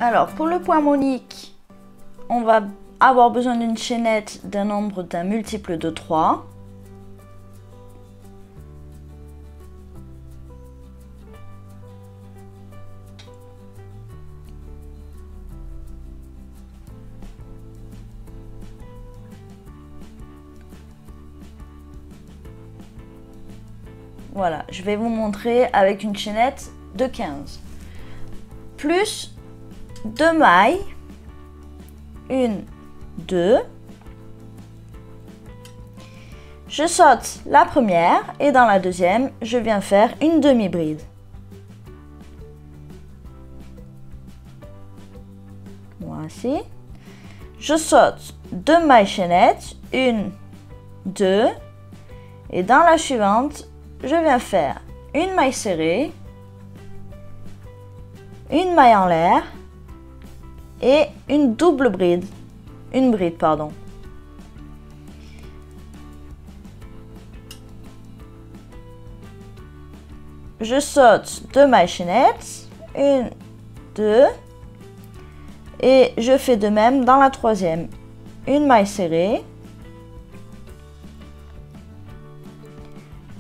Alors, pour le point monique, on va avoir besoin d'une chaînette d'un nombre d'un multiple de 3. Voilà, je vais vous montrer avec une chaînette de 15. Plus 2 mailles, 1, 2. Je saute la première et dans la deuxième, je viens faire une demi-bride. Voici. Je saute 2 mailles chaînettes, 1, 2. Et dans la suivante, je viens faire une maille serrée, une maille en l'air et une double bride. Une bride, pardon. Je saute 2 mailles chaînettes, 1, 2. Et je fais de même dans la troisième. Une maille serrée,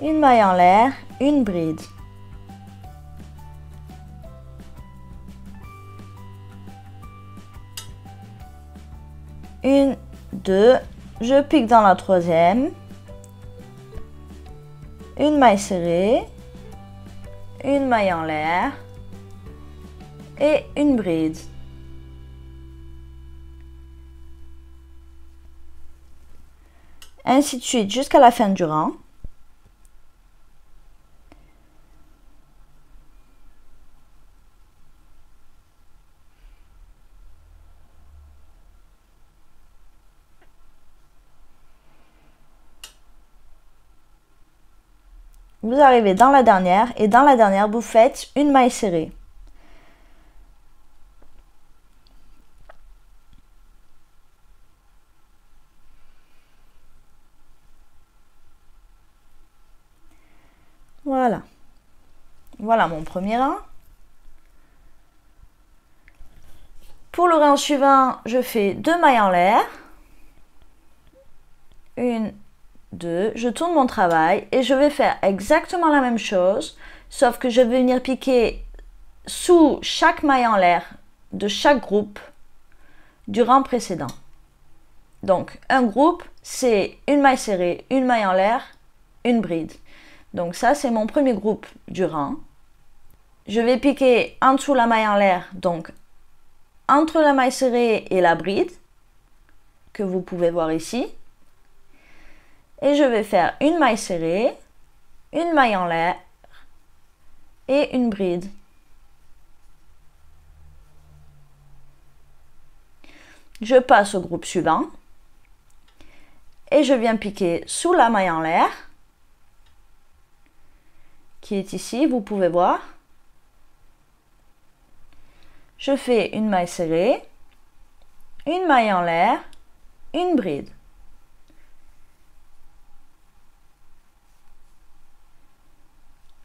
une maille en l'air, une bride. Une, deux, je pique dans la troisième, une maille serrée, une maille en l'air et une bride. Ainsi de suite jusqu'à la fin du rang. Vous arrivez dans la dernière et dans la dernière, vous faites une maille serrée. Voilà. Voilà mon premier rang. Pour le rang suivant, je fais 2 mailles en l'air. 1, 2, je tourne mon travail et je vais faire exactement la même chose, sauf que je vais venir piquer sous chaque maille en l'air de chaque groupe du rang précédent. Donc, un groupe, c'est une maille serrée, une maille en l'air, une bride. Donc ça, c'est mon premier groupe du rang. Je vais piquer en dessous la maille en l'air, donc entre la maille serrée et la bride, que vous pouvez voir ici. Et je vais faire une maille serrée, une maille en l'air et une bride. Je passe au groupe suivant et je viens piquer sous la maille en l'air, qui est ici, vous pouvez voir. Je fais une maille serrée, une maille en l'air, une bride.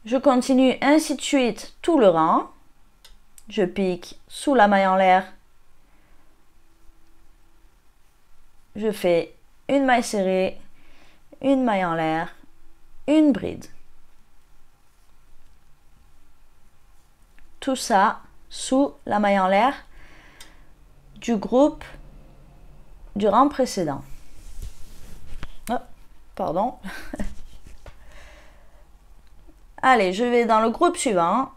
Je continue ainsi de suite tout le rang. Je pique sous la maille en l'air. Je fais une maille serrée, une maille en l'air, une bride. Tout ça sous la maille en l'air du groupe du rang précédent. Oh, pardon. Allez, je vais dans le groupe suivant.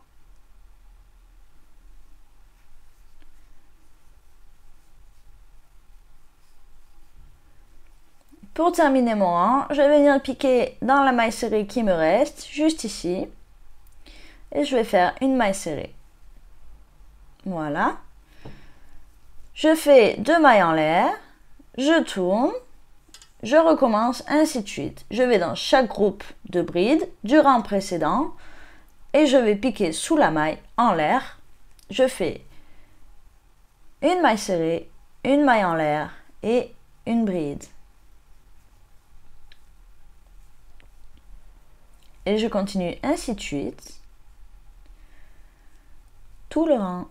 Pour terminer mon rang, je vais venir piquer dans la maille serrée qui me reste, juste ici. Et je vais faire une maille serrée. Voilà. Je fais 2 mailles en l'air, je tourne, je recommence ainsi de suite. Je vais dans chaque groupe de brides du rang précédent et je vais piquer sous la maille en l'air. Je fais une maille serrée, une maille en l'air et une bride. Et je continue ainsi de suite tout le rang.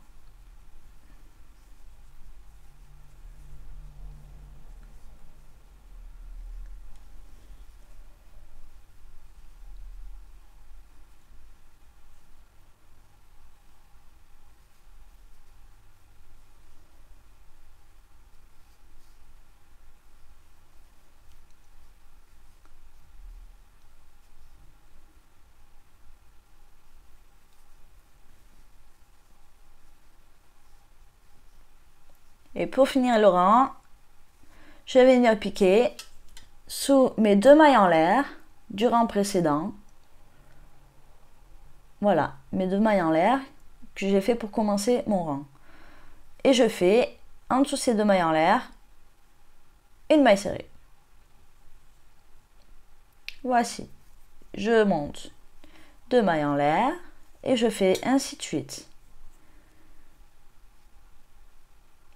Et pour finir le rang, je vais venir piquer sous mes 2 mailles en l'air du rang précédent. Voilà, mes 2 mailles en l'air que j'ai fait pour commencer mon rang. Et je fais en dessous de ces 2 mailles en l'air une maille serrée. Voici, je monte 2 mailles en l'air et je fais ainsi de suite.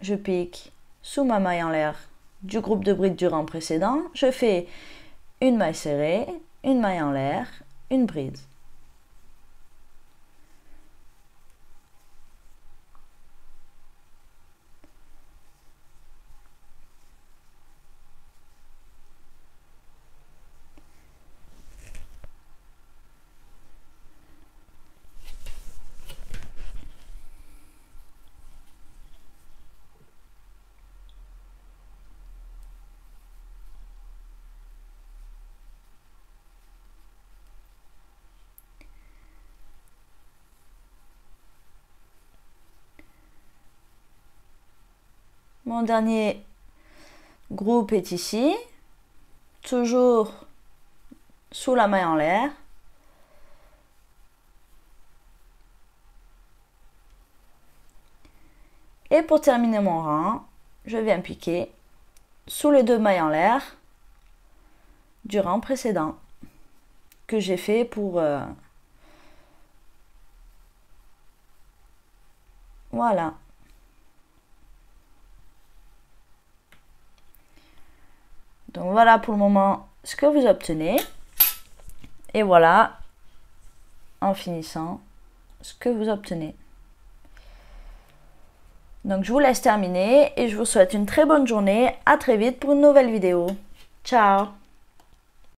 Je pique sous ma maille en l'air du groupe de brides du rang précédent, je fais une maille serrée, une maille en l'air, une bride. Mon dernier groupe est ici, toujours sous la maille en l'air. Et pour terminer mon rang, je viens piquer sous les 2 mailles en l'air du rang précédent que j'ai fait pour... Voilà. Donc voilà pour le moment ce que vous obtenez. Et voilà, en finissant, ce que vous obtenez. Donc je vous laisse terminer et je vous souhaite une très bonne journée. À très vite pour une nouvelle vidéo. Ciao!